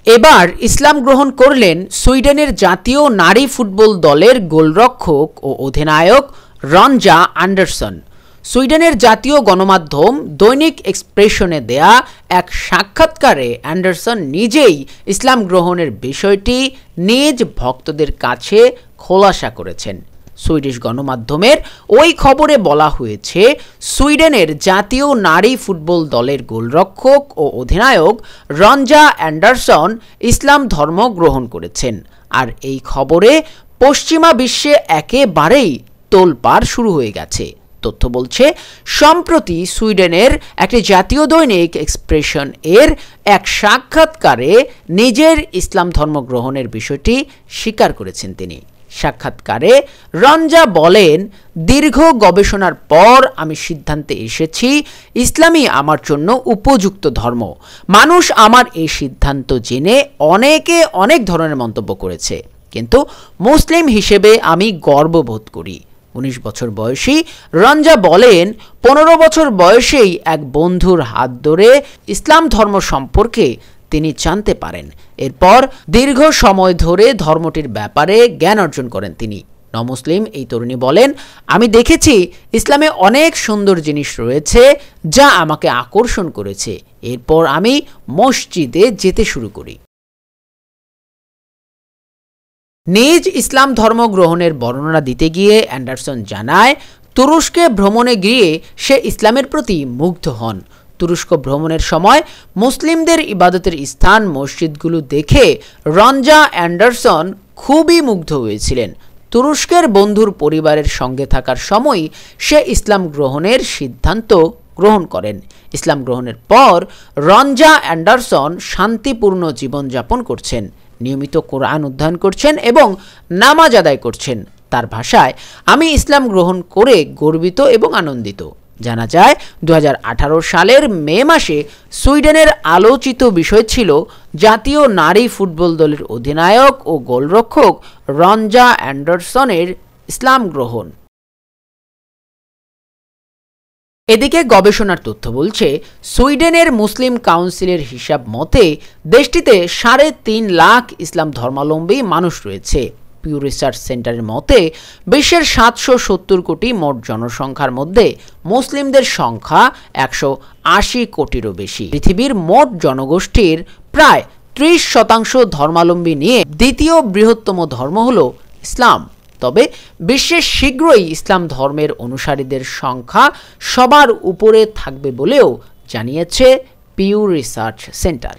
এবার ইসলাম গ্রহণ করলেন সুইডেনের জাতীয় নারী ফুটবল দলের গোলরক্ষক ও অধিনায়ক রঞ্জা অ্যান্ডারসন। সুইডেনের জাতীয় গণমাধ্যম দৈনিক এক্সপ্রেশনে দেয়া এক সাক্ষাৎকারে অ্যান্ডারসন নিজেই ইসলাম গ্রহণের বিষয়টি নিজ ভক্তদের কাছে খোলাসা করেছেন। সুইডিশ গণমাধ্যমের ওই খবরে বলা হয়েছে, সুইডেনের জাতীয় নারী ফুটবল দলের গোলরক্ষক ও অধিনায়ক রঞ্জা অ্যান্ডারসন ইসলাম ধর্ম গ্রহণ করেছেন। আর এই খবরে পশ্চিমা বিশ্বে একেবারেই তোলপাড় শুরু হয়ে গেছে। তথ্য বলছে, সম্প্রতি সুইডেনের একটি জাতীয় দৈনিক এক্সপ্রেশন এর এক সাক্ষাৎকারে নিজের ইসলাম ধর্ম গ্রহণের বিষয়টি স্বীকার করেছেন তিনি। সাক্ষাৎকারে রঞ্জা বলেন, দীর্ঘ গবেষণার পর আমি সিদ্ধান্তে এসেছি ইসলামই আমার জন্য উপযুক্ত ধর্ম। মানুষ আমার এই সিদ্ধান্ত জেনে অনেকে অনেক ধরনের মন্তব্য করেছে, কিন্তু মুসলিম হিসেবে আমি গর্ববোধ করি। 19 বছর বয়সী রঞ্জা বলেন, 15 বছর বয়সেই এক বন্ধুর হাত ধরে ইসলাম ধর্ম সম্পর্কে তিনি জানতে পারেন। এরপর দীর্ঘ সময় ধরে ধর্মটির ব্যাপারে জ্ঞান অর্জন করেন তিনি। নমুসলিম এই তরুণী বলেন, আমি দেখেছি ইসলামে অনেক সুন্দর জিনিস রয়েছে যা আমাকে আকর্ষণ করেছে। এরপর আমি মসজিদে যেতে শুরু করি। নিজ ইসলাম ধর্ম গ্রহণের বর্ণনা দিতে গিয়ে অ্যান্ডারসন জানায়, তুরস্কে ভ্রমণে গিয়ে সে ইসলামের প্রতি মুগ্ধ হন। তুরস্ক ভ্রমণের সময় মুসলিমদের ইবাদতের স্থান মসজিদগুলো দেখে রঞ্জা অ্যান্ডারসন খুবই মুগ্ধ হয়েছিলেন। তুরস্কের বন্ধুর পরিবারের সঙ্গে থাকার সময় সে ইসলাম গ্রহণের সিদ্ধান্ত গ্রহণ করেন। ইসলাম গ্রহণের পর রঞ্জা অ্যান্ডারসন শান্তিপূর্ণ জীবনযাপন করছেন, নিয়মিত কোরআন অধ্যয়ন করছেন এবং নামাজ আদায় করছেন। তার ভাষায়, আমি ইসলাম গ্রহণ করে গর্বিত এবং আনন্দিত। জানা যায় 2018 সালের মে মাসে সুইডেনের আলোচিত বিষয় ছিল জাতীয় নারী ফুটবল দলের অধিনায়ক ও গোলরক্ষক রঞ্জা অ্যান্ডারসনের ইসলাম গ্রহণ। এদিকে গবেষণার তথ্য বলছে, সুইডেনের মুসলিম কাউন্সিলের হিসাব মতে দেশটিতে 3.5 লাখ ইসলাম ধর্মাবলম্বী মানুষ রয়েছে। পিউ রিসার্চ সেন্টারের মতে বিশ্বের 770 কোটি মোট জনসংখ্যার মধ্যে মুসলিমদের সংখ্যা 180 কোটিরও বেশি। পৃথিবীর মোট জনগোষ্ঠীর প্রায় 30% ধর্মাবলম্বী নিয়ে দ্বিতীয় বৃহত্তম ধর্ম হল ইসলাম। তবে বিশ্বে শীঘ্রই ইসলাম ধর্মের অনুসারীদের সংখ্যা সবার উপরে থাকবে বলেও জানিয়েছে পিউ রিসার্চ সেন্টার।